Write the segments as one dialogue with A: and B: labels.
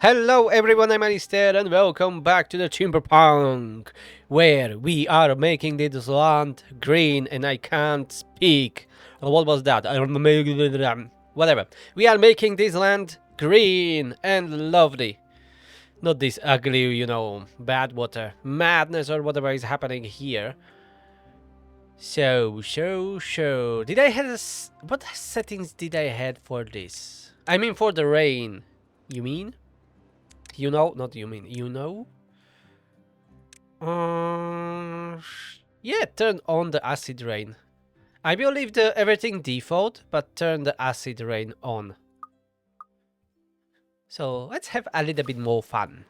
A: Hello everyone, I'm Alistair and welcome back to the Timberpunk, where we are making this land green and I can't speak. What was that? Whatever. We are making this land green and lovely. Not this ugly, bad water madness or whatever is happening here. So. Did I have what settings did I had for this? I mean for the rain. You mean? Not you mean, Uh, yeah, turn on the acid rain. I will leave the everything default, but turn the acid rain on. So let's have a little bit more fun,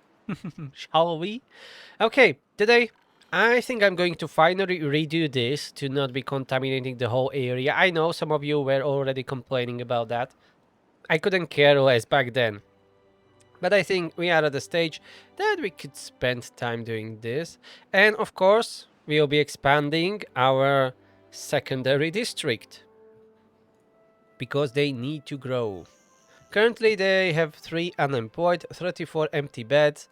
A: shall we? Okay, today I think I'm going to finally redo this to not be contaminating the whole area. I know some of you were already complaining about that. I couldn't care less back then. But I think we are at the stage that we could spend time doing this. And of course, we'll be expanding our secondary district because they need to grow. Currently, they have 3 unemployed, 34 empty beds.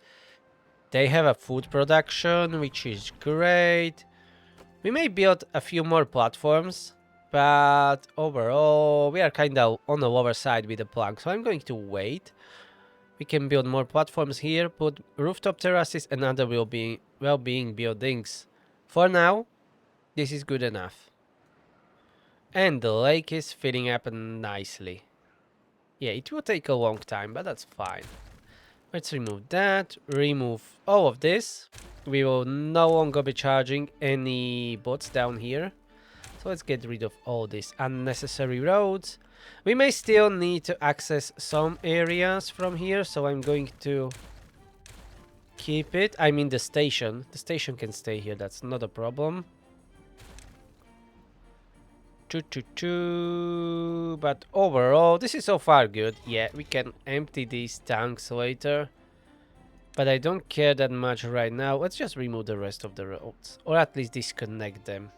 A: They have a food production, which is great. We may build a few more platforms, but overall, we are kind of on the lower side with the plank, so I'm going to wait. We can build more platforms here, put rooftop terraces and other well-being buildings. For now, this is good enough. And the lake is filling up nicely. Yeah, it will take a long time, but that's fine. Let's remove that, remove all of this. We will no longer be charging any boats down here. So let's get rid of all these unnecessary roads. We may still need to access some areas from here, so I'm going to keep it. I mean the station. The station can stay here, that's not a problem. But overall, this is so far good. Yeah, we can empty these tanks later. But I don't care that much right now. Let's just remove the rest of the roads. Or at least disconnect them.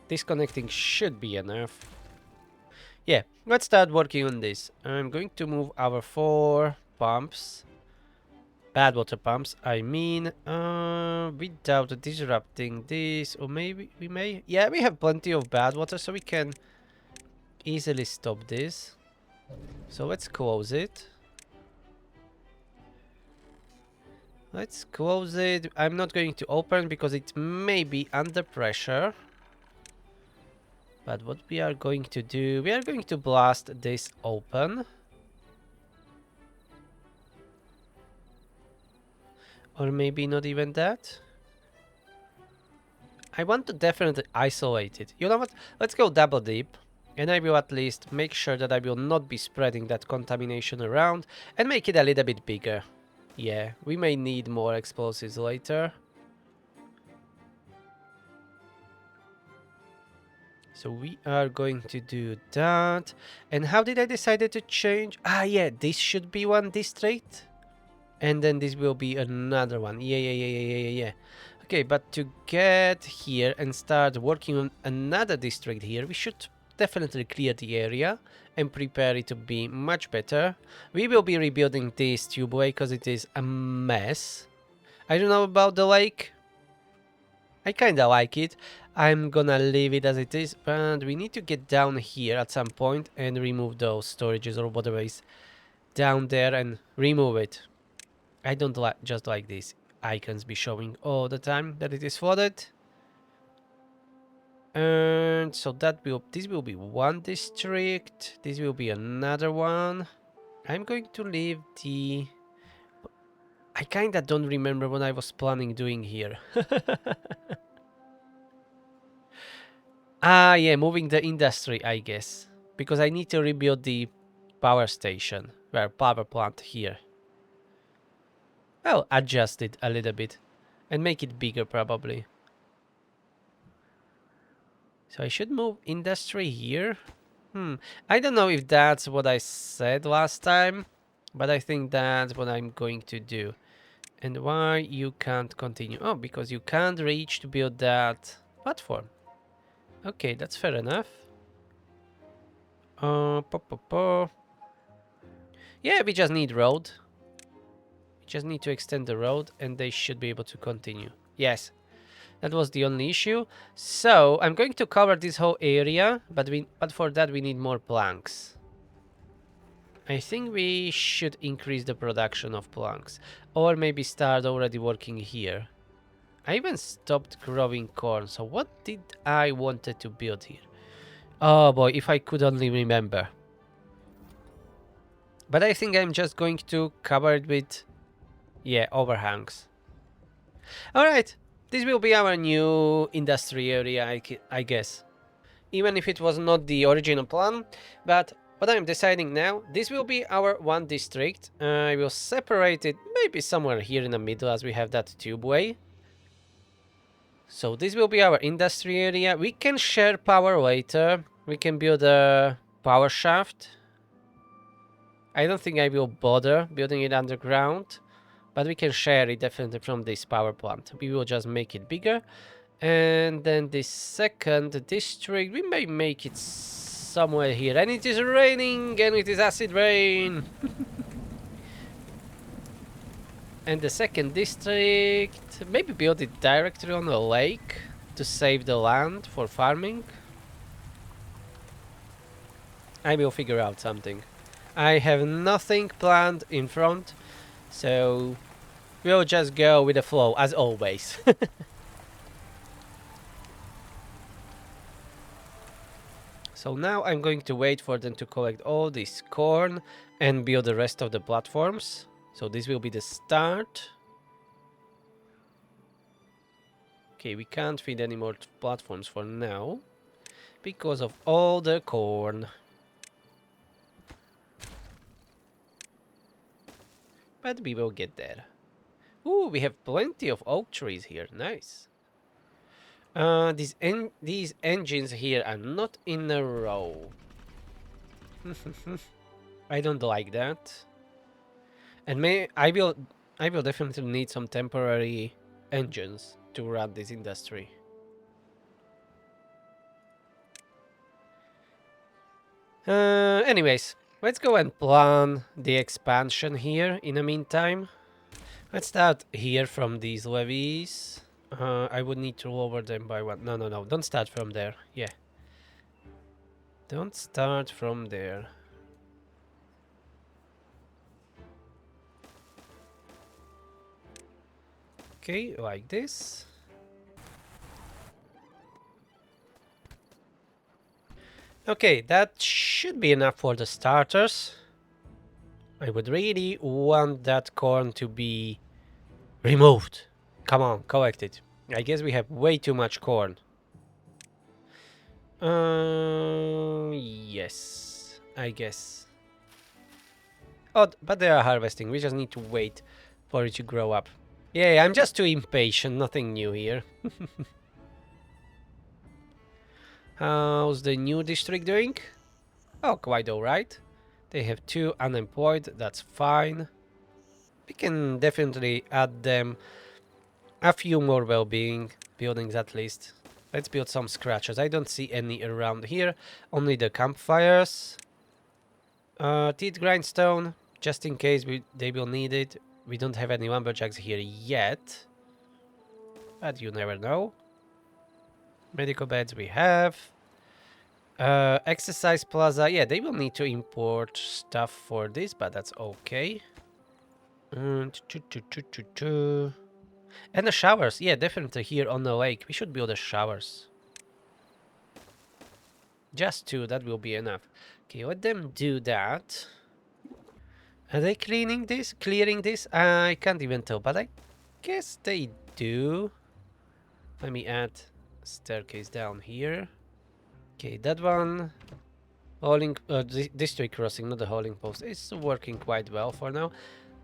A: Disconnecting should be enough. Yeah, let's start working on this. I'm going to move our 4 pumps. Bad water pumps, I mean. Without disrupting this. Or maybe we may. Yeah, we have plenty of bad water, so we can easily stop this. So let's close it. Let's close it. I'm not going to open because it may be under pressure. But what we are going to do, we are going to blast this open. Or maybe not even that. I want to definitely isolate it. You know what? Let's go double deep. And I will at least make sure that I will not be spreading that contamination around. And make it a little bit bigger. Yeah, we may need more explosives later. So we are going to do that. And how did I decide to change? Ah, yeah, this should be one district. And then this will be another one. Yeah. Okay, but to get here and start working on another district here, we should definitely clear the area and prepare it to be much better. We will be rebuilding this tubeway because it is a mess. I don't know about the lake. I kinda like it. I'm gonna leave it as it is, but we need to get down here at some point and remove those storages or whatever is down there and remove it. I don't just like these icons be showing all the time that it is flooded. And so this will be one district. This will be another one. I'm going to leave the... I kinda don't remember what I was planning doing here. Ah, yeah, moving the industry, I guess. Because I need to rebuild the power station. Well, power plant here. Well, adjust it a little bit. And make it bigger, probably. So I should move industry here. I don't know if that's what I said last time. But I think that's what I'm going to do. And why you can't continue? Oh, because you can't reach to build that platform. Okay, that's fair enough. Po. Yeah, we just need road. We just need to extend the road and they should be able to continue. Yes, that was the only issue. So I'm going to cover this whole area, but for that we need more planks. I think we should increase the production of planks, or maybe start already working here. I even stopped growing corn, so what did I wanted to build here? Oh boy, if I could only remember. But I think I'm just going to cover it with, yeah, overhangs. Alright, this will be our new industry area, I guess. Even if it was not the original plan, but what I'm deciding now, this will be our one district. I will separate it maybe somewhere here in the middle as we have that tubeway. So this will be our industry area. We can share power later. We can build a power shaft. I don't think I will bother building it underground, but we can share it definitely from this power plant. We will just make it bigger. And then the second district, we may make it somewhere here. And it is raining, and it is acid rain. And the second district, maybe build it directly on a lake to save the land for farming. I will figure out something. I have nothing planned in front, so we'll just go with the flow as always. So now I'm going to wait for them to collect all this corn and build the rest of the platforms. So this will be the start. Okay, we can't feed any more platforms for now because of all the corn. But we will get there. Ooh, we have plenty of oak trees here. Nice. These engines here are not in a row. I don't like that. And I will definitely need some temporary engines to run this industry. Anyways, let's go and plan the expansion here in the meantime. Let's start here from these levees. I would need to lower them by one. No, don't start from there. Yeah. Don't start from there. Okay, like this. Okay, that should be enough for the starters. I would really want that corn to be removed. Come on, collect it. I guess we have way too much corn. Yes, I guess. Oh, but they are harvesting. We just need to wait for it to grow up. Yeah, I'm just too impatient. Nothing new here. How's the new district doing? Oh, quite alright. They have 2 unemployed. That's fine. We can definitely add them a few more well-being buildings at least. Let's build some scratchers. I don't see any around here. Only the campfires. Teeth grindstone, just in case they will need it. We don't have any lumberjacks here yet, but you never know. Medical beds we have. Exercise plaza. Yeah, they will need to import stuff for this, but that's okay. And the showers. Yeah, definitely here on the lake. We should build the showers. Just 2, that will be enough. Okay, let them do that. Are they clearing this? I can't even tell, but I guess they do. Let me add a staircase down here. Okay, that one. District crossing, not the hauling post. It's working quite well for now.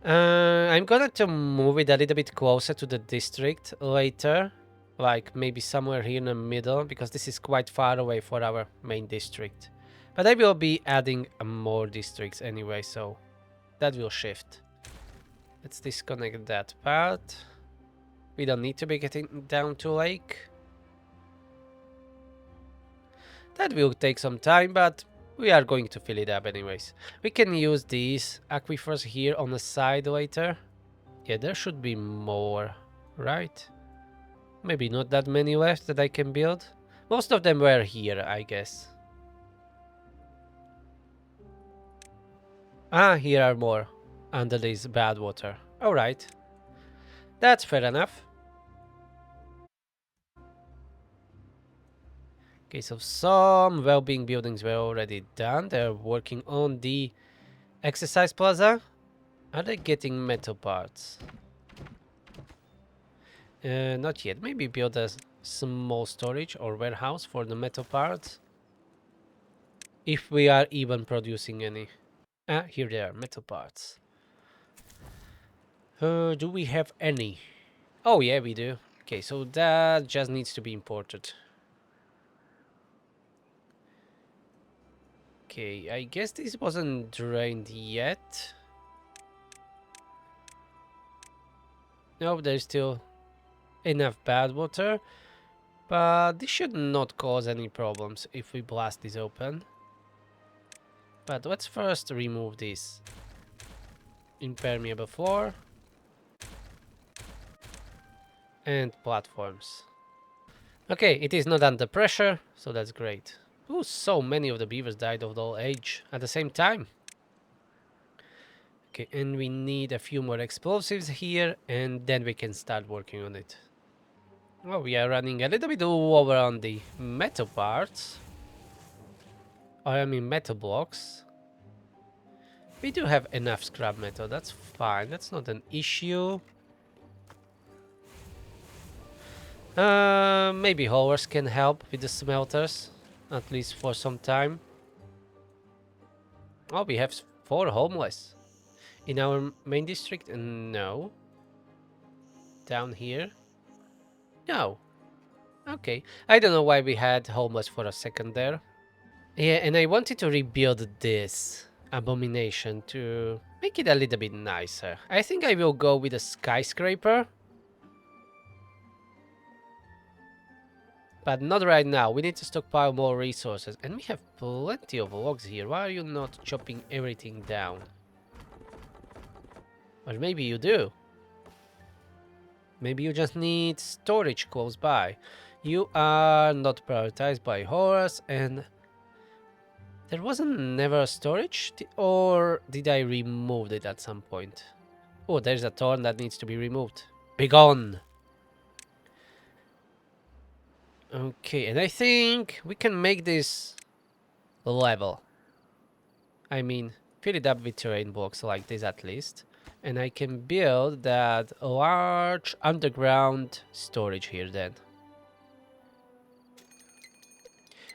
A: I'm gonna to move it a little bit closer to the district later. Like maybe somewhere here in the middle, because this is quite far away for our main district. But I will be adding more districts anyway, so that will shift. Let's disconnect that part. We don't need to be getting down to lake. That will take some time, but We are going to fill it up anyways. We can use these aquifers here on the side later. Yeah, there should be more, right? Maybe not that many left that I can build. Most of them were here, I guess. Ah, here are more under this bad water. Alright, that's fair enough. Okay, so some well-being buildings were already done. They're working on the exercise plaza. Are they getting metal parts? Not yet. Maybe build a small storage or warehouse for the metal parts. If we are even producing any. Ah, here they are, metal parts. Do we have any? Oh yeah, we do. Okay, so that just needs to be imported. Okay, I guess this wasn't drained yet. No, there's still enough bad water. But this should not cause any problems if we blast this open. But let's first remove this impermeable floor and platforms. Okay, it is not under pressure, so that's great. Ooh, so many of the beavers died of old age at the same time. Okay, and we need a few more explosives here, and then we can start working on it. Well, we are running a little bit over on the metal parts. I mean metal blocks. We do have enough scrap metal, that's fine, that's not an issue. Maybe haulers can help with the smelters, at least for some time. Oh, we have 4 homeless. In our main district? No. Down here? No. Okay. I don't know why we had homeless for a second there. Yeah, and I wanted to rebuild this abomination to make it a little bit nicer. I think I will go with a skyscraper. But not right now. We need to stockpile more resources. And we have plenty of logs here. Why are you not chopping everything down? Or maybe you do. Maybe you just need storage close by. You are not prioritized by horrors, and there wasn't never a storage, or did I remove it at some point? Oh, there's a thorn that needs to be removed. Begone! Okay, and I think we can make this level. I mean, fill it up with terrain blocks like this at least. And I can build that large underground storage here then.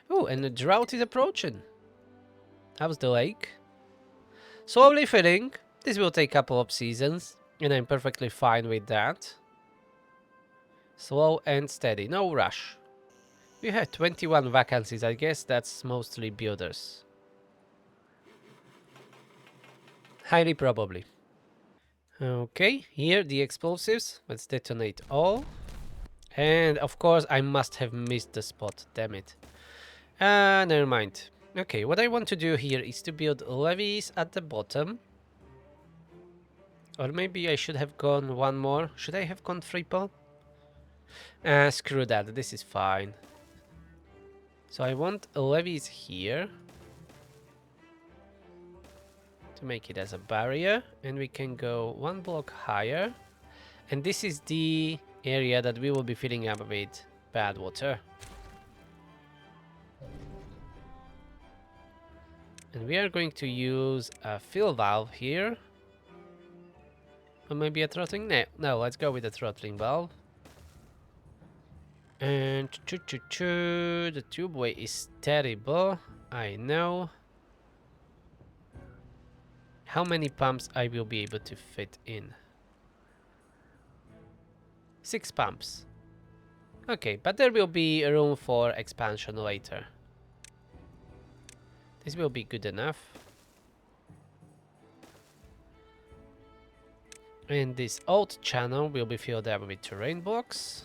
A: Oh, and the drought is approaching. How's the lake? Slowly filling. This will take a couple of seasons, and I'm perfectly fine with that. Slow and steady, no rush. We have 21 vacancies, I guess that's mostly builders. Highly probably. Okay, here the explosives. Let's detonate all. And of course I must have missed the spot, damn it. Never mind. Okay, what I want to do here is to build levees at the bottom. Or maybe I should have gone one more. Should I have gone triple? Screw that, this is fine. So I want levees here. To make it as a barrier. And we can go one block higher. And this is the area that we will be filling up with bad water. And we are going to use a fill valve here. Or maybe a throttling? No, let's go with a throttling valve. And the tube weight is terrible. I know. How many pumps I will be able to fit in? 6 pumps. Okay, but there will be room for expansion later. This will be good enough. And this old channel will be filled up with terrain blocks.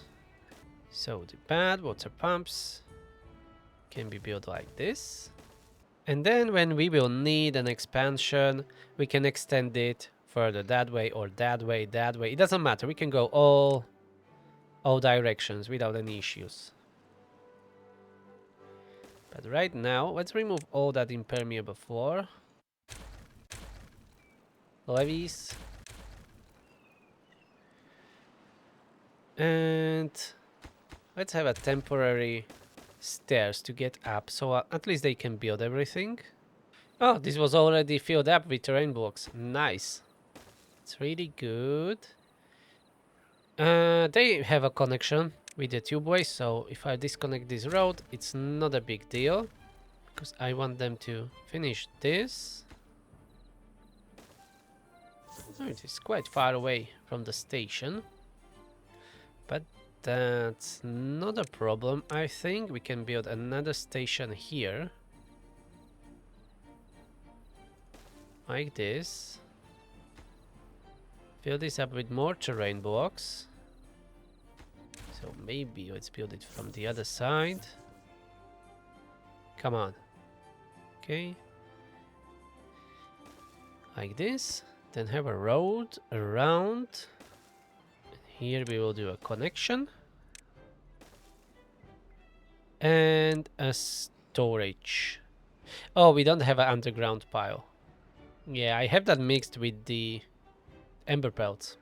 A: So the bad water pumps can be built like this. And then when we will need an expansion, we can extend it further that way or that way, that way. It doesn't matter. We can go all directions without any issues. But right now, let's remove all that impermeable floor. Levees. And let's have a temporary stairs to get up, so at least they can build everything. Oh, this was already filled up with terrain blocks. Nice. It's really good. They have a connection with the tubeway, so if I disconnect this road, it's not a big deal. Because I want them to finish this. Oh, it is quite far away from the station. But that's not a problem. I think we can build another station here. Like this. Fill this up with more terrain blocks. So maybe let's build it from the other side. Come on. Okay. Like this. Then have a road around. Here we will do a connection. And a storage. Oh, we don't have an underground pile. Yeah, I have that mixed with the ember pelts.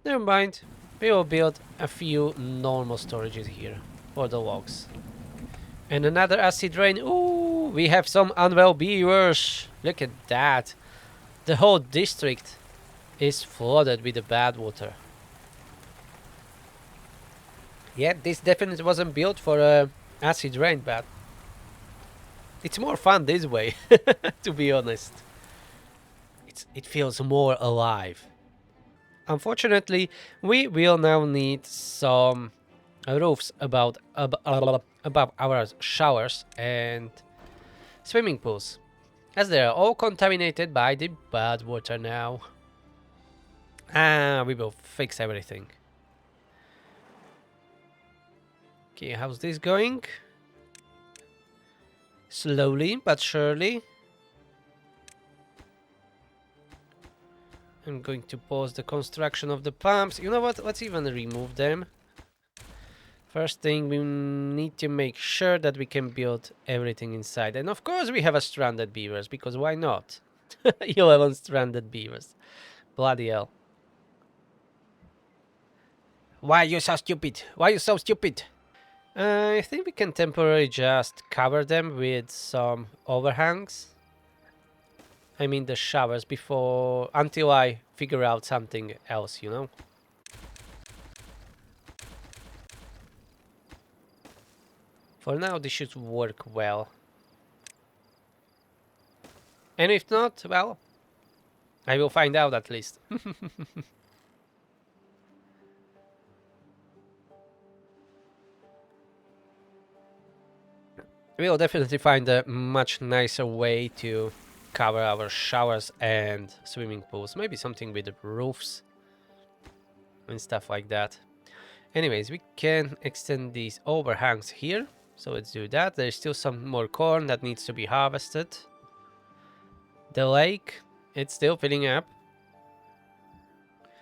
A: Never mind. We will build a few normal storages here for the logs. And another acid rain. Ooh, we have some unwell beavers. Look at that. The whole district is flooded with the bad water. Yeah, this definitely wasn't built for acid rain, but it's more fun this way, to be honest. It feels more alive. Unfortunately, we will now need some roofs above our showers and swimming pools, as they are all contaminated by the bad water now. We will fix everything. Okay, how's this going? Slowly but surely. I'm going to pause the construction of the pumps. You know what? Let's even remove them. First thing, we need to make sure that we can build everything inside. And of course we have a stranded beavers, because why not? 11 stranded beavers. Bloody hell. Why are you so stupid? Why are you so stupid? I think we can temporarily just cover them with some overhangs. I mean the showers until I figure out something else, you know? For now, this should work well. And if not, well, I will find out at least. We'll definitely find a much nicer way to cover our showers and swimming pools. Maybe something with the roofs and stuff like that. Anyways, we can extend these overhangs here. So let's do that. There's still some more corn that needs to be harvested. The lake, it's still filling up.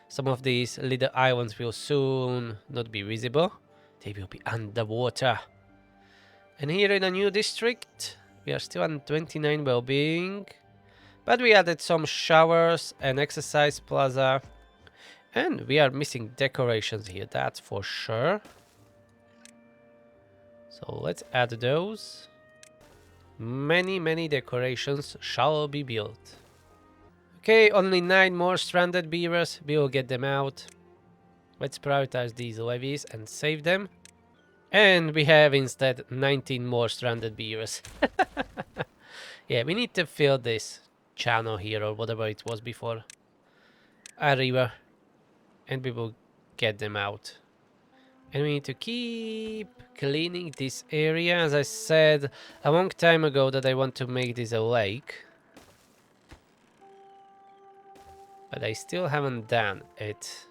A: Some of these little islands will soon not be visible. They will be underwater. And here in a new district, we are still on 29 well-being. But we added some showers and exercise plaza. And we are missing decorations here, that's for sure. So let's add those. Many decorations shall be built. Okay, only 9 more stranded beavers. We will get them out. Let's prioritize these levies and save them. And we have instead 19 more stranded beavers. Yeah, we need to fill this channel here or whatever it was before. A river. And we will get them out. And we need to keep cleaning this area. As I said a long time ago that I want to make this a lake. But I still haven't done it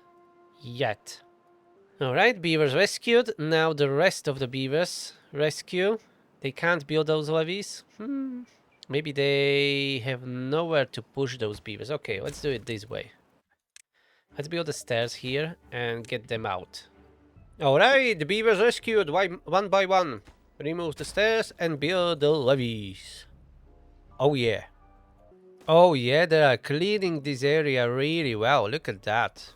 A: yet. Alright, beavers rescued. Now the rest of the beavers rescue. They can't build those levees. Maybe they have nowhere to push those beavers. Okay, let's do it this way. Let's build the stairs here and get them out. Alright, the beavers rescued one by one. Remove the stairs and build the levees. Oh yeah. Oh yeah, they are cleaning this area really well. Look at that.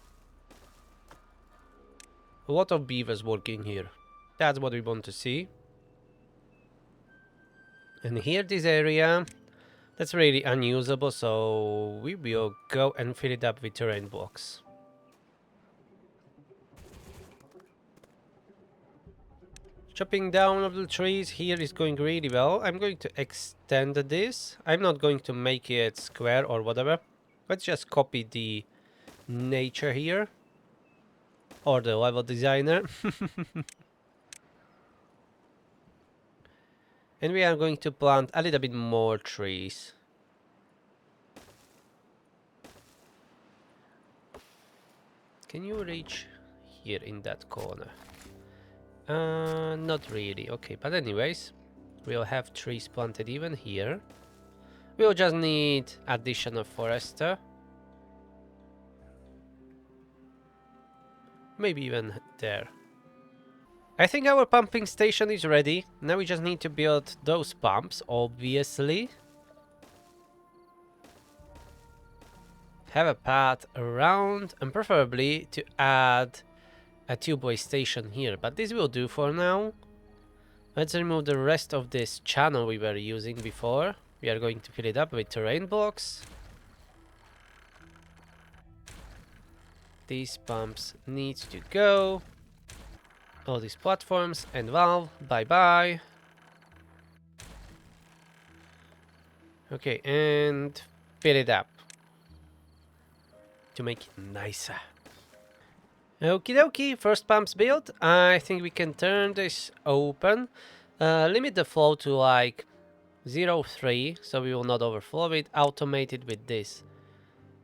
A: A lot of beavers working here. That's what we want to see. And here, this area, that's really unusable, so we will go and fill it up with terrain blocks. Chopping down of the trees here is going really well. I'm going to extend this. I'm not going to make it square or whatever. Let's just copy the nature here. Or the level designer. And we are going to plant a little bit more trees. Can you reach here in that corner? Not really. Okay, but anyways, we'll have trees planted even here. We'll just need additional forester. Maybe even there. I think our pumping station is ready. Now we just need to build those pumps, obviously. Have a path around, and preferably to add a tubeway station here, but this will do for now. Let's remove the rest of this channel we were using before. We are going to fill it up with terrain blocks. These pumps need to go. All these platforms and valve, bye bye. Okay, and fill it up to make it nicer. Okie dokie, first pump's built. I think we can turn this open. Limit the flow to like 0.3, so we will not overflow it. Automate it with this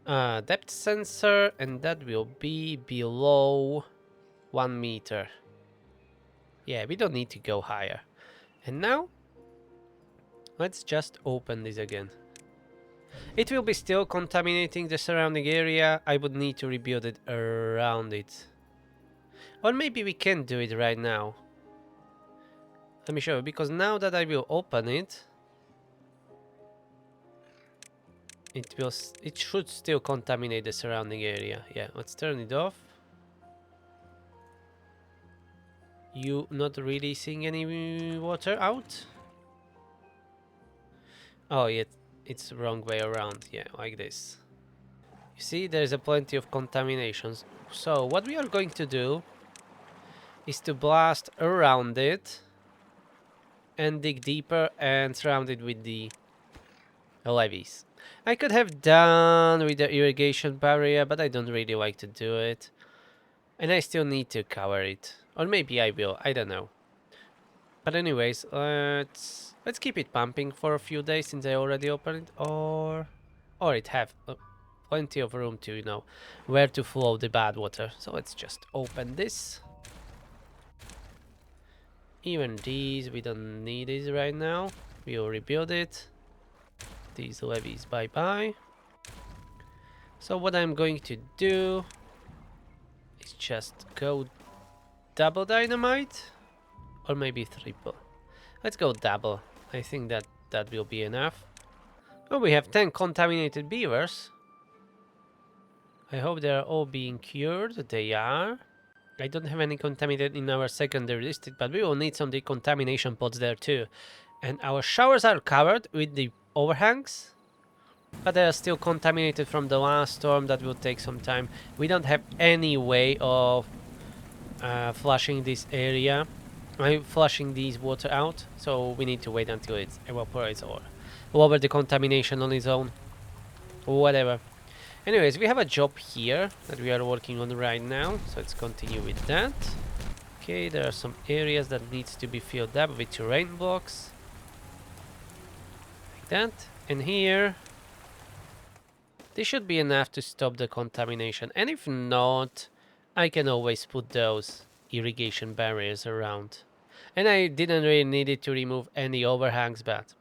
A: depth sensor, and that will be below 1 meter. Yeah, we don't need to go higher. And now, let's just open this again. It will be still contaminating the surrounding area. I would need to rebuild it around it. Or maybe we can do it right now. Let me show you, because now that I will open it, it should still contaminate the surrounding area. Yeah, let's turn it off. You not releasing any water out? Oh, yeah, it's the wrong way around. Yeah, like this. You see, there's a plenty of contaminations. So what we are going to do is to blast around it and dig deeper and surround it with the levees. I could have done with the irrigation barrier, but I don't really like to do it. And I still need to cover it. Or maybe I will, I don't know. But anyways, let's keep it pumping for a few days since I already opened it. Or it have plenty of room to, you know, where to flow the bad water. So let's just open this. Even these, we don't need these right now. We will rebuild it. These levees, bye bye. So what I'm going to do is just go double dynamite, or maybe triple. Let's go double. I think that will be enough. Oh, we have 10 contaminated beavers. I hope they are all being cured. They are. I don't have any contaminated in our secondary district, but we will need some decontamination pods there too. And our showers are covered with the overhangs, but they are still contaminated from the last storm. That will take some time. We don't have any way of flushing this area. Flushing these water out, so we need to wait until it evaporates or lower the contamination on its own. Whatever. Anyways, we have a job here that we are working on right now, so let's continue with that. Okay, there are some areas that needs to be filled up with terrain blocks. Like that. And here, this should be enough to stop the contamination. And if not, I can always put those irrigation barriers around. And I didn't really need it to remove any overhangs, but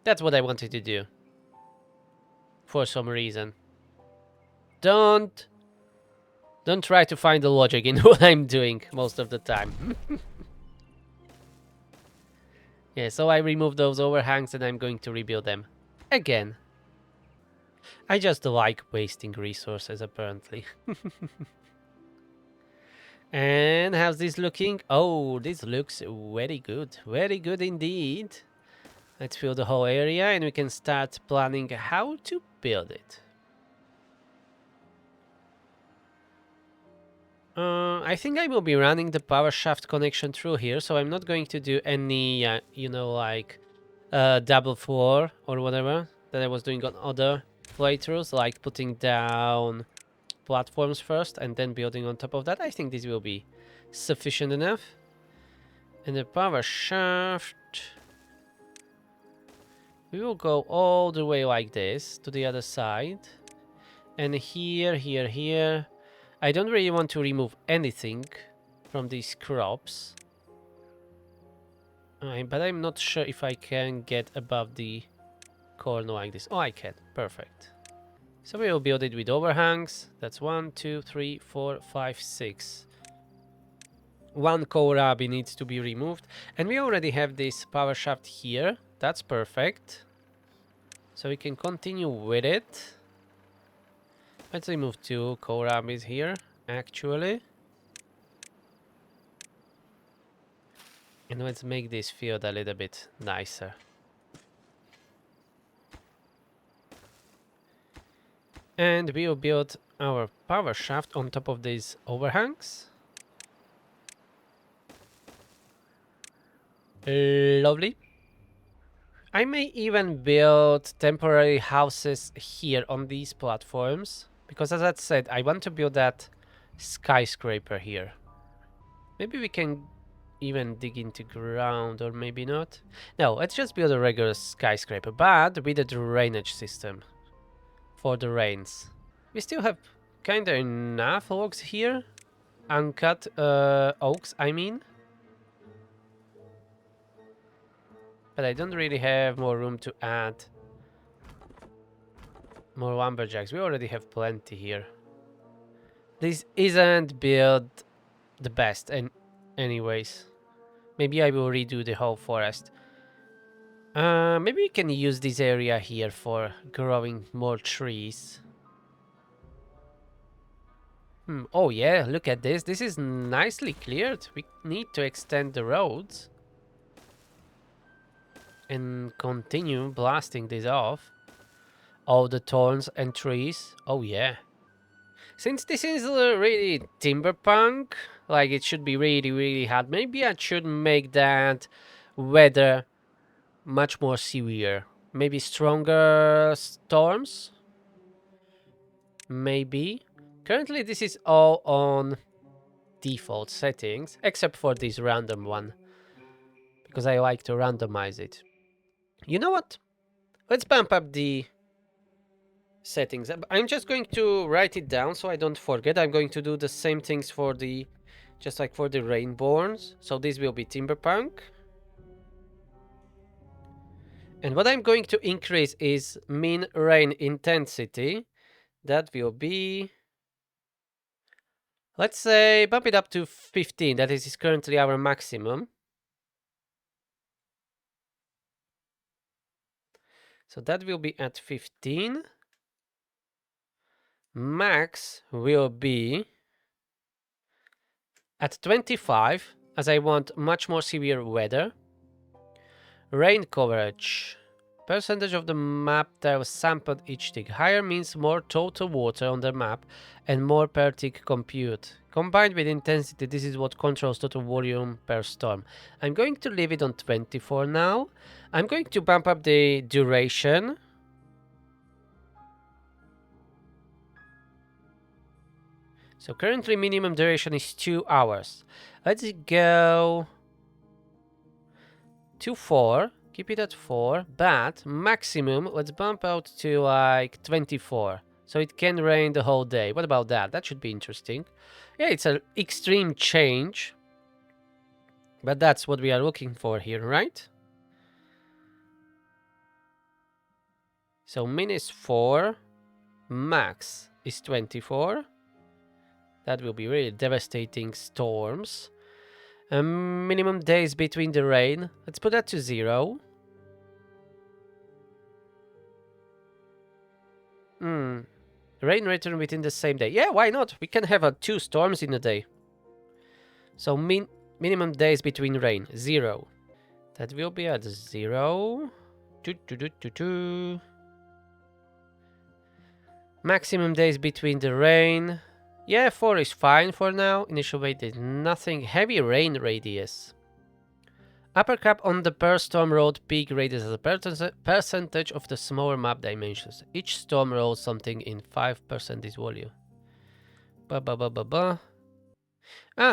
A: that's what I wanted to do. For some reason. Don't try to find the logic in what I'm doing most of the time. Yeah, so I removed those overhangs and I'm going to rebuild them again. I just like wasting resources, apparently. And how's this looking? Oh, this looks very good. Very good indeed. Let's fill the whole area and we can start planning how to build it. I think I will be running the power shaft connection through here, so I'm not going to do any, you know, like double floor or whatever that I was doing on other playthroughs, like putting down platforms first and then building on top of that. I think this will be sufficient enough. And the power shaft, we will go all the way like this to the other side. And here, here, here. I don't really want to remove anything from these crops. But I'm not sure if I can get above the corner like this. Oh, I can. Perfect. So we will build it with overhangs. That's 1, 2, 3, 4, 5, 6. One kohlrabi needs to be removed. And we already have this power shaft here. That's perfect. So we can continue with it. Let's remove 2 kohlrabis here, actually. And let's make this field a little bit nicer. And we will build our power shaft on top of these overhangs. Lovely. I may even build temporary houses here on these platforms. Because as I said, I want to build that skyscraper here. Maybe we can even dig into ground, or maybe not. No, let's just build a regular skyscraper, but with a drainage system for the rains. We still have kind of enough logs here. Uncut oaks, I mean. But I don't really have more room to add more lumberjacks. We already have plenty here. This isn't built the best, and anyways. Maybe I will redo the whole forest. Maybe we can use this area here for growing more trees. Oh yeah, look at this. This is nicely cleared. We need to extend the roads. And continue blasting this off. All the thorns and trees. Oh yeah. Since this is really Timberpunk, like it should be really, really hard, maybe I should make that weather much more severe. Maybe stronger storms? Maybe. Currently this is all on default settings, except for this random one. Because I like to randomize it. You know what? Let's bump up the settings. I'm just going to write it down so I don't forget. I'm going to do the same things for the, just like for the Rainborns. So this will be Timberpunk. And what I'm going to increase is mean rain intensity. That will be, let's say, bump it up to 15. That is currently our maximum. So that will be at 15. Max will be at 25, as I want much more severe weather. Rain coverage. Percentage of the map that was sampled each tick. Higher means more total water on the map and more per tick compute. Combined with intensity, this is what controls total volume per storm. I'm going to leave it on 24 now. I'm going to bump up the duration. So currently minimum duration is 2 hours. Let's go to 4. Keep it at 4. But maximum, let's bump out to like 24. So it can rain the whole day. What about that? That should be interesting. Yeah, it's an extreme change. But that's what we are looking for here, right? So min is 4, max is 24. That will be really devastating storms. Minimum days between the rain. Let's put that to 0. Rain return within the same day. Yeah, why not? We can have 2 storms in a day. So minimum days between rain, 0. That will be at 0. Maximum days between the rain. Yeah, 4 is fine for now. Initial weight is nothing. Heavy rain radius. Upper cap on the per storm road peak radius as a percentage of the smaller map dimensions. Each storm rolls something in 5% this volume.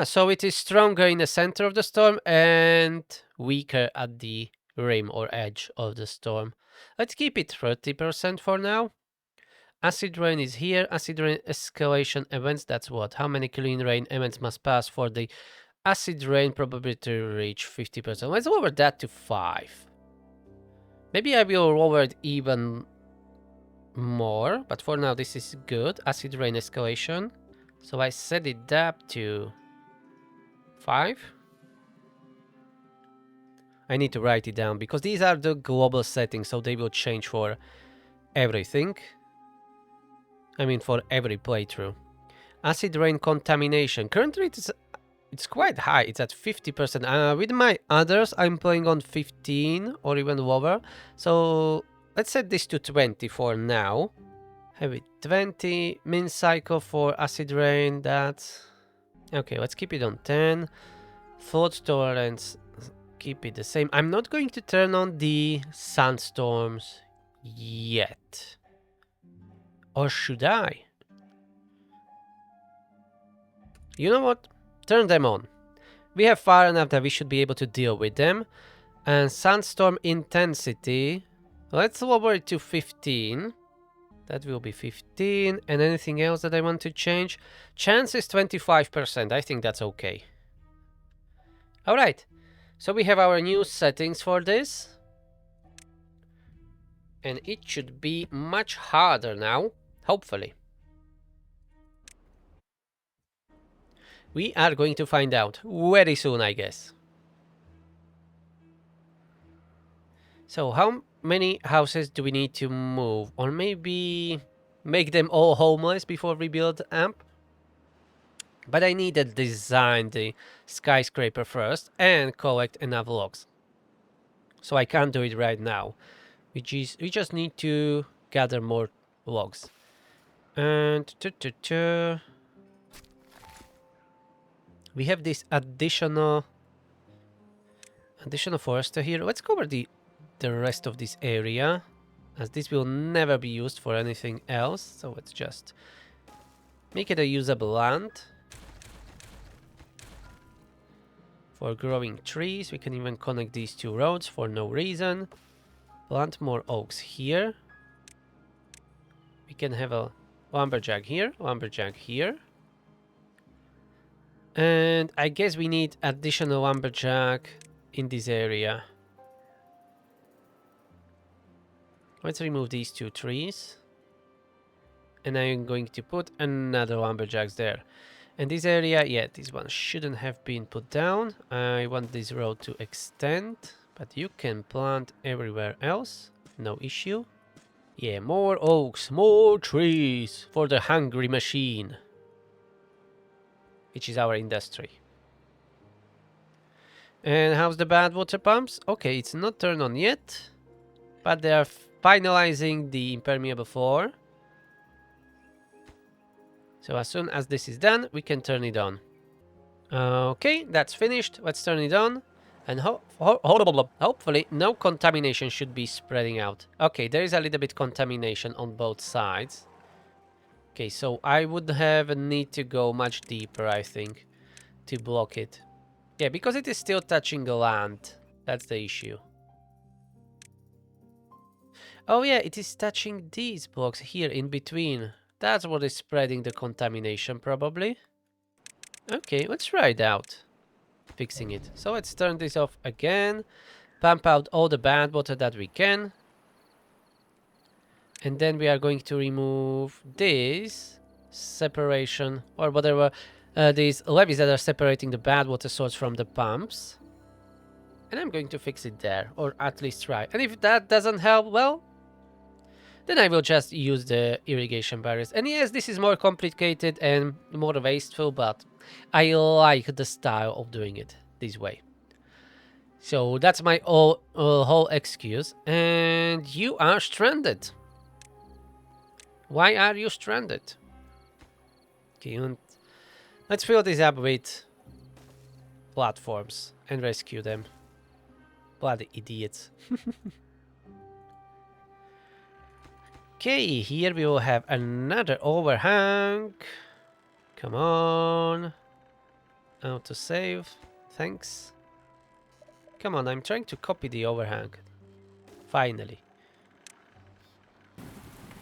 A: So it is stronger in the center of the storm and weaker at the rim or edge of the storm. Let's keep it 30% for now. Acid rain is here. Acid rain escalation events, that's what? How many clean rain events must pass for the acid rain probability to reach 50%? Let's lower that to 5. Maybe I will lower it even more, but for now this is good. Acid rain escalation. So I set it up to 5. I need to write it down because these are the global settings, so they will change for everything. I mean, for every playthrough. Acid rain contamination. Currently, it's quite high. It's at 50%. With my others, I'm playing on 15 or even lower. So let's set this to 20 for now. Have it 20. Min cycle for acid rain. That's okay. Let's keep it on 10. Flood tolerance. Keep it the same. I'm not going to turn on the sandstorms yet. Or should I? You know what? Turn them on. We have far enough that we should be able to deal with them. And sandstorm intensity. Let's lower it to 15. That will be 15. And anything else that I want to change? Chance is 25%. I think that's okay. Alright. So we have our new settings for this. And it should be much harder now. Hopefully. We are going to find out very soon, I guess. So how many houses do we need to move? Or maybe make them all homeless before we build amp? But I need to design the skyscraper first and collect enough logs. So I can't do it right now. We just need to gather more logs. And we have this additional forester here. Let's cover the rest of this area, as this will never be used for anything else. So let's just make it a usable land for growing trees. We can even connect these 2 roads for no reason. Plant more oaks here. We can have a lumberjack here, lumberjack here. And I guess we need additional lumberjack in this area. Let's remove these 2 trees. And I'm going to put another lumberjacks there. And this area, yeah, this one shouldn't have been put down. I want this road to extend, but you can plant everywhere else. No issue. Yeah, more oaks, more trees for the hungry machine, which is our industry. And how's the bad water pumps? Okay, it's not turned on yet, but they are finalizing the impermeable floor. So as soon as this is done, we can turn it on. Okay, that's finished. Let's turn it on. And hopefully no contamination should be spreading out. Okay, there is a little bit contamination on both sides. Okay, so I would have a need to go much deeper, I think, to block it. Yeah, because it is still touching the land. That's the issue. Oh yeah, it is touching these blocks here in between. That's what is spreading the contamination, probably. Okay, let's try it out. fixing it. So let's turn this off again. Pump out all the bad water that we can. And then we are going to remove this separation or whatever, these levees that are separating the bad water source from the pumps. And I'm going to fix it there, or at least try. And if that doesn't help, well, then I will just use the irrigation barriers. And yes, this is more complicated and more wasteful, but I like the style of doing it this way. So that's my whole excuse. And you are stranded. Why are you stranded? Okay, and let's fill this up with platforms and rescue them. Bloody idiots. Okay, here we will have another overhang. Come on. Autosave. Thanks. Come on, I'm trying to copy the overhang. Finally.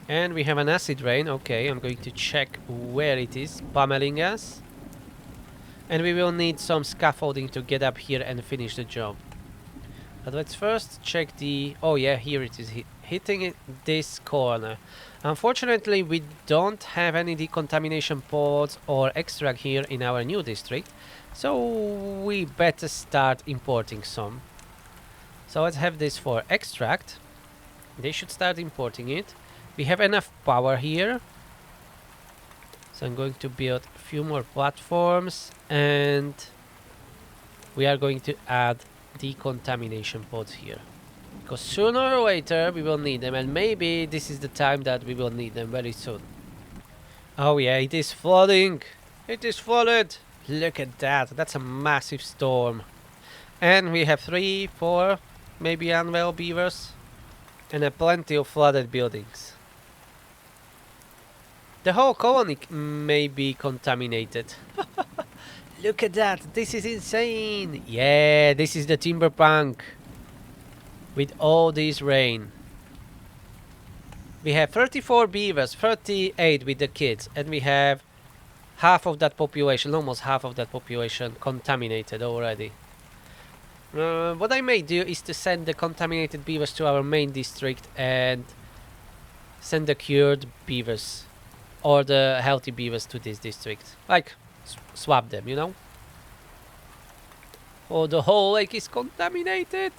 A: And we have an acid rain. Okay, I'm going to check where it is pummeling us. And we will need some scaffolding to get up here and finish the job. But let's first check the... Oh yeah, here it is, hitting it this corner. Unfortunately, we don't have any decontamination pods or extract here in our new district. So we better start importing some. So let's have this for extract. They should start importing it. We have enough power here. So I'm going to build a few more platforms. And we are going to add decontamination pods here, because sooner or later we will need them, and maybe this is the time that we will need them very soon. Oh yeah, it is flooding. It is flooded. Look at that. That's a massive storm. And we have 3, 4 maybe unwell beavers and plenty of flooded buildings. The whole colony may be contaminated. Look at that, this is insane! Yeah, this is the Timberpunk. With all this rain. We have 34 beavers, 38 with the kids, and we have half of that population, almost half of that population contaminated already. What I may do is to send the contaminated beavers to our main district and send the cured beavers or the healthy beavers to this district. Like, swap them, you know? Oh, the whole lake is contaminated.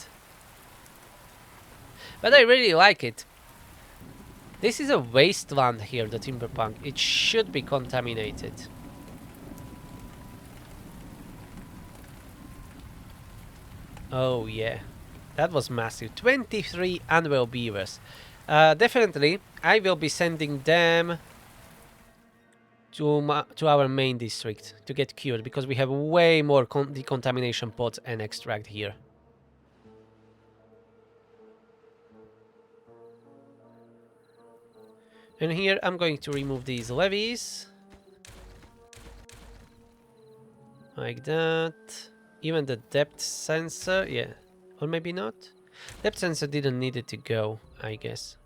A: But I really like it. This is a wasteland here, the Timberpunk. It should be contaminated. Oh yeah, that was massive. 23 unwell beavers. Definitely, I will be sending them to our main district to get cured, because we have way more decontamination pods and extract here. And here I'm going to remove these levees. Like that. Even the depth sensor, yeah. Or maybe not. Depth sensor didn't need it to go, I guess.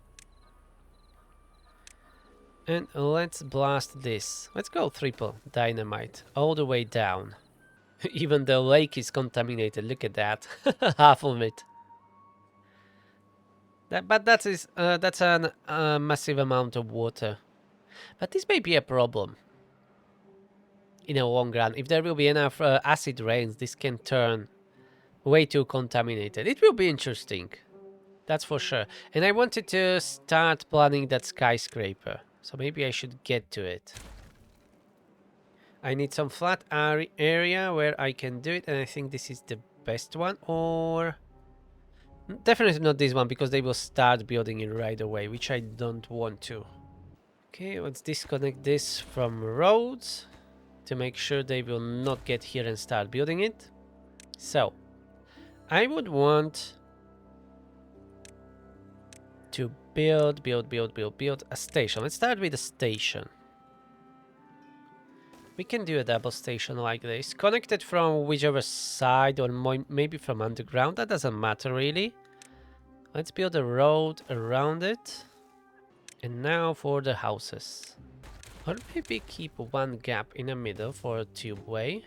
A: And let's blast this. Let's go triple dynamite all the way down. Even the lake is contaminated. Look at that. Half of it. That's a massive amount of water. But this may be a problem. In the long run, if there will be enough acid rains, this can turn way too contaminated. It will be interesting. That's for sure. And I wanted to start planning that skyscraper. So maybe I should get to it. I need some flat area where I can do it. And I think this is the best one. Or... definitely not this one, because they will start building it right away, which I don't want to. Okay, let's disconnect this from roads to make sure they will not get here and start building it. So, I would want to build a station. Let's start with a station. We can do a double station like this, connected from whichever side, or maybe from underground. That doesn't matter really. Let's build a road around it. And now for the houses. Or maybe keep one gap in the middle for a tubeway.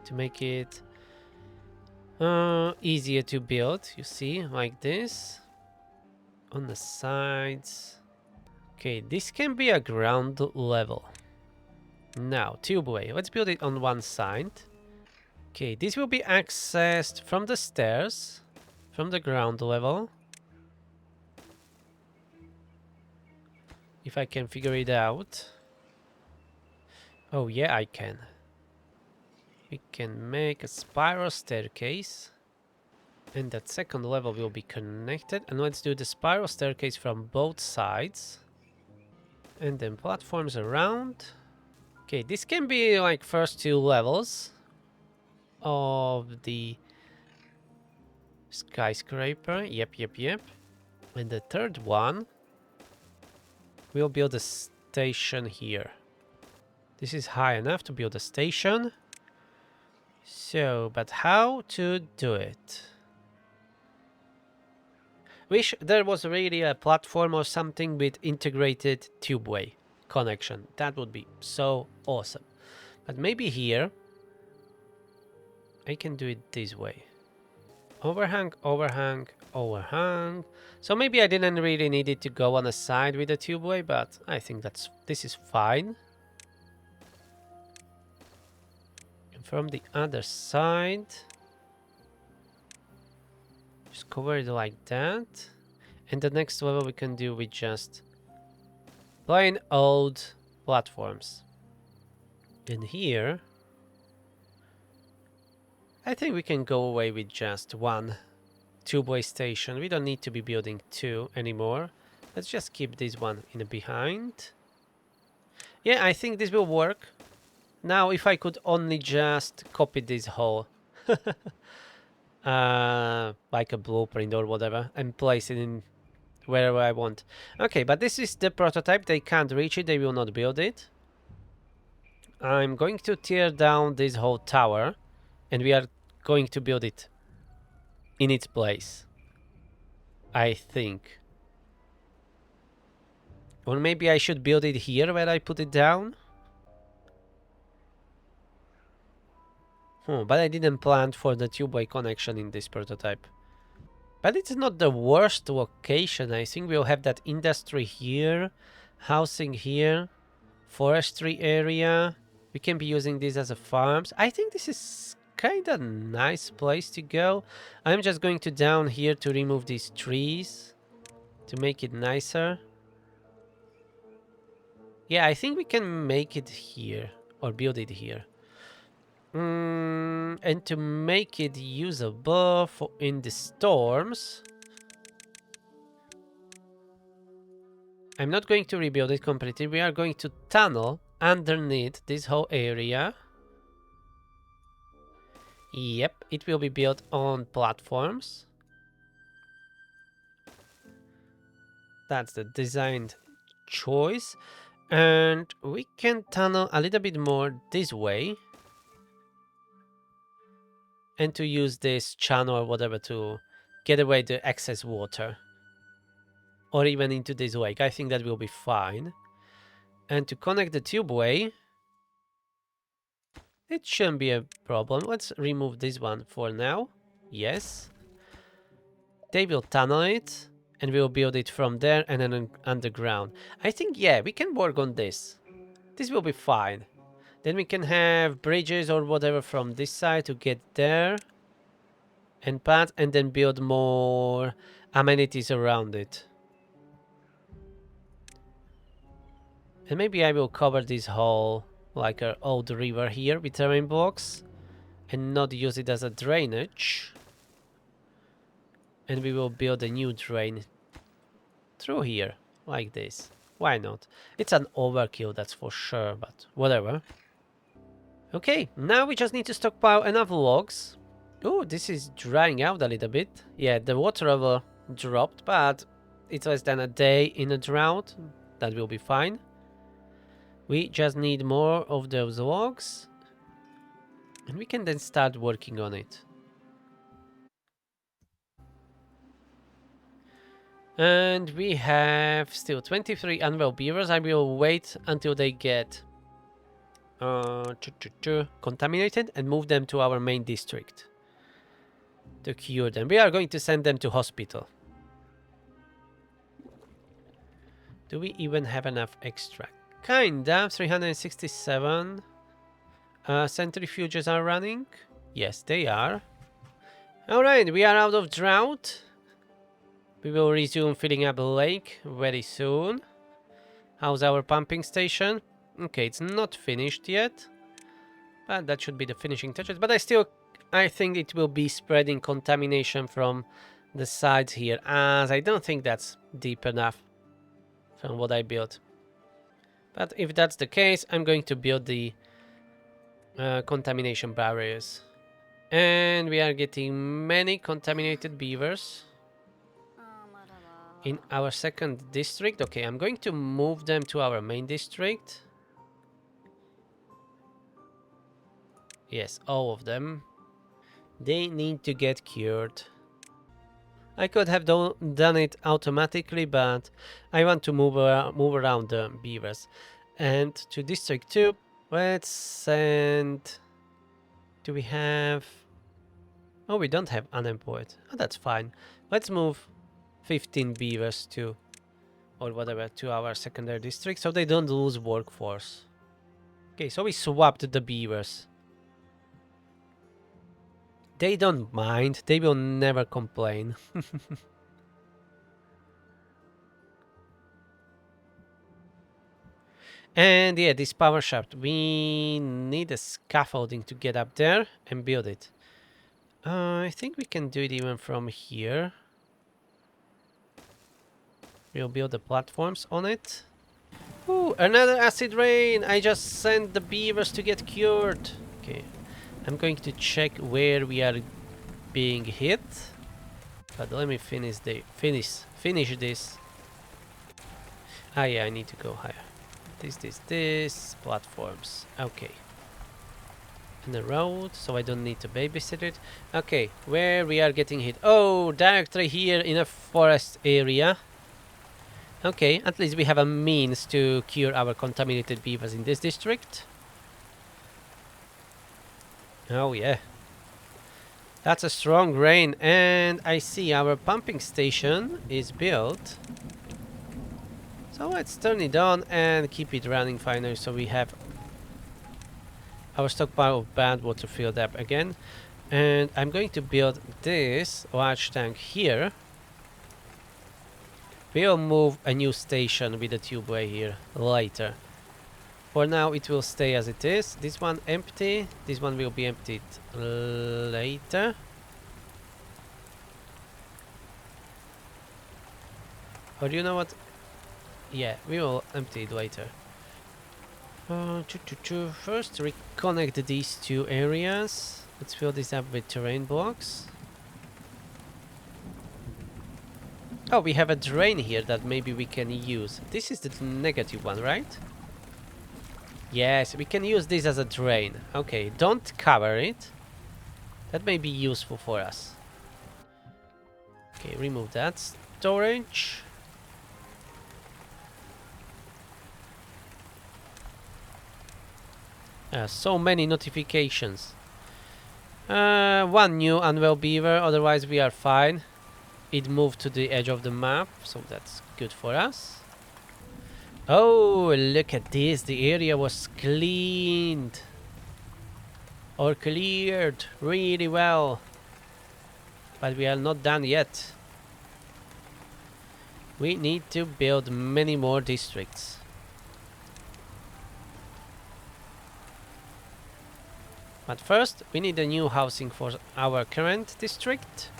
A: to make it easier to build. You see, like this on the sides. Okay, this can be a ground level. Now, tubeway. Let's build it on one side. Okay, this will be accessed from the stairs, from the ground level. If I can figure it out. Oh yeah, I can. We can make a spiral staircase. And that second level will be connected. And let's do the spiral staircase from both sides. And then platforms around. Okay, this can be like first two levels of the skyscraper. Yep. And the third one, we'll build a station here. This is high enough to build a station. So, but how to do it? Wish there was really a platform or something with integrated tubeway connection. That would be so awesome. But maybe here I can do it this way. Overhang, overhang, overhang. So maybe I didn't really need it to go on a side with the tubeway, but I think this is fine. And from the other side, just cover it like that. And the next level we can do with just plain old platforms. And here, I think we can go away with just one tubeway station. We don't need to be building two anymore. Let's just keep this one in the behind. Yeah, I think this will work. Now, if I could only just copy this whole like a blueprint or whatever and place it in wherever I want. Okay, but this is the prototype. They can't reach it. They will not build it. I'm going to tear down this whole tower and we are going to build it in its place, I think. Or maybe I should build it here where I put it down. But I didn't plan for the tubeway connection in this prototype. But it's not the worst location. I think we'll have that industry here, housing here, forestry area. We can be using this as a farms. I think this is kind of nice place to go. I'm just going to down here to remove these trees to make it nicer. Yeah, I think we can make it here or build it here. And to make it usable for in the storms, I'm not going to rebuild it completely. We are going to tunnel underneath this whole area. Yep, it will be built on platforms. That's the designed choice. And we can tunnel a little bit more this way. And to use this channel or whatever to get away the excess water. Or even into this lake. I think that will be fine. And to connect the tubeway, it shouldn't be a problem. Let's remove this one for now. Yes. They will tunnel it. And we'll build it from there and then underground. I think, yeah, we can work on this. This will be fine. Then we can have bridges or whatever from this side to get there. And paths, and then build more amenities around it. And maybe I will cover this whole, like an old river here with terrain blocks. And not use it as a drainage. And we will build a new drain through here, like this. Why not? It's an overkill, that's for sure, but whatever. Okay, now we just need to stockpile enough logs. Oh, this is drying out a little bit. Yeah, the water level dropped, but it's less than a day in a drought. That will be fine. We just need more of those logs. And we can then start working on it. And we have still 23 unwell beavers. I will wait until they get contaminated and move them to our main district to cure them. We are going to send them to hospital. Do we even have enough extra? Kinda. 367 centrifuges are running. Yes, they are. Alright, we are out of drought. We will resume filling up the lake very soon. How's our pumping station? Okay, it's not finished yet, but that should be the finishing touches. But I think it will be spreading contamination from the sides here, as I don't think that's deep enough from what I built. But if that's the case, I'm going to build the contamination barriers. And we are getting many contaminated beavers in our second district. Okay, I'm going to move them to our main district. Yes, all of them. They need to get cured. I could have done it automatically, but I want to move around the beavers. And to District 2, let's send... Do we have... Oh, we don't have unemployed. Oh, that's fine. Let's move 15 beavers to... Or whatever, to our secondary district, so they don't lose workforce. Okay, so we swapped the beavers. They don't mind. They will never complain. And yeah, this power shaft. We need a scaffolding to get up there and build it. I think we can do it even from here. We'll build the platforms on it. Ooh, another acid rain! I just sent the beavers to get cured. Okay, I'm going to check where we are being hit. But let me finish this. Ah yeah, I need to go higher. This platforms. Okay. And the road, so I don't need to babysit it. Okay, where we are getting hit. Oh, directly here in a forest area. Okay, at least we have a means to cure our contaminated beavers in this district. Oh yeah. That's a strong rain, and I see our pumping station is built. So let's turn it on and keep it running finally, so we have our stockpile of bad water filled up again. And I'm going to build this large tank here. We'll move a new station with a tubeway here later. For now it will stay as it is. This one empty. This one will be emptied later. Or you know what? Yeah, we will empty it later. First reconnect these two areas. Let's fill this up with terrain blocks. Oh, we have a drain here that maybe we can use. This is the negative one, right? Yes, we can use this as a drain. Okay, don't cover it. That may be useful for us. Okay, remove that storage. So many notifications. One new unwell beaver, otherwise we are fine. It moved to the edge of the map, so that's good for us. Oh, look at this. The area was cleaned. Or cleared really well. But we are not done yet. We need to build many more districts. But first, we need a new housing for our current district.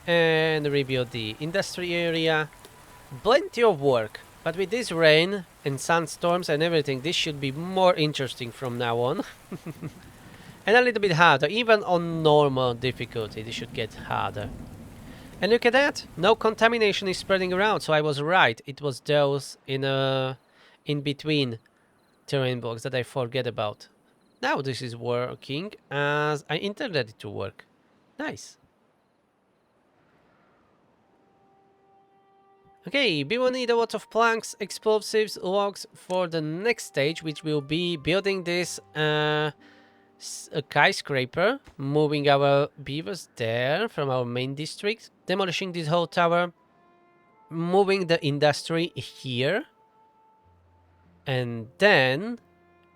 A: And rebuild the industry area. Plenty of work. But with this rain and sandstorms and everything, this should be more interesting from now on. And a little bit harder. Even on normal difficulty, this should get harder. And look at that. No contamination is spreading around. So I was right. It was those in between terrain blocks that I forget about. Now this is working as I intended it to work. Nice. Okay, we will need a lot of planks, explosives, logs for the next stage, which will be building this a skyscraper, moving our beavers there from our main district, demolishing this whole tower, moving the industry here, and then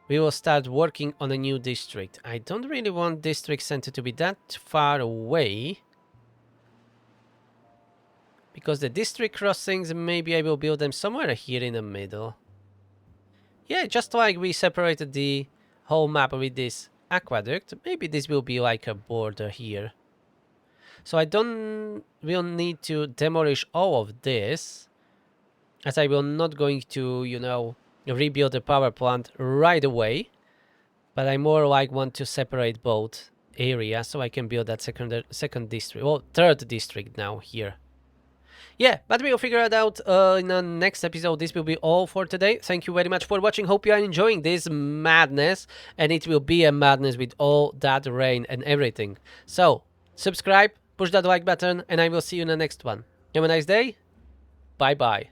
A: we will start working on a new district. I don't really want district center to be that far away, because the district crossings, maybe I will build them somewhere here in the middle. Yeah, just like we separated the whole map with this aqueduct, maybe this will be like a border here. So I will need to demolish all of this, as I will not going to, you know, rebuild the power plant right away. But I more like want to separate both areas so I can build that second district, well, third district now here. Yeah, but we'll figure it out in the next episode. This will be all for today. Thank you very much for watching. Hope you are enjoying this madness. And it will be a madness with all that rain and everything. So, subscribe, push that like button, and I will see you in the next one. Have a nice day. Bye-bye.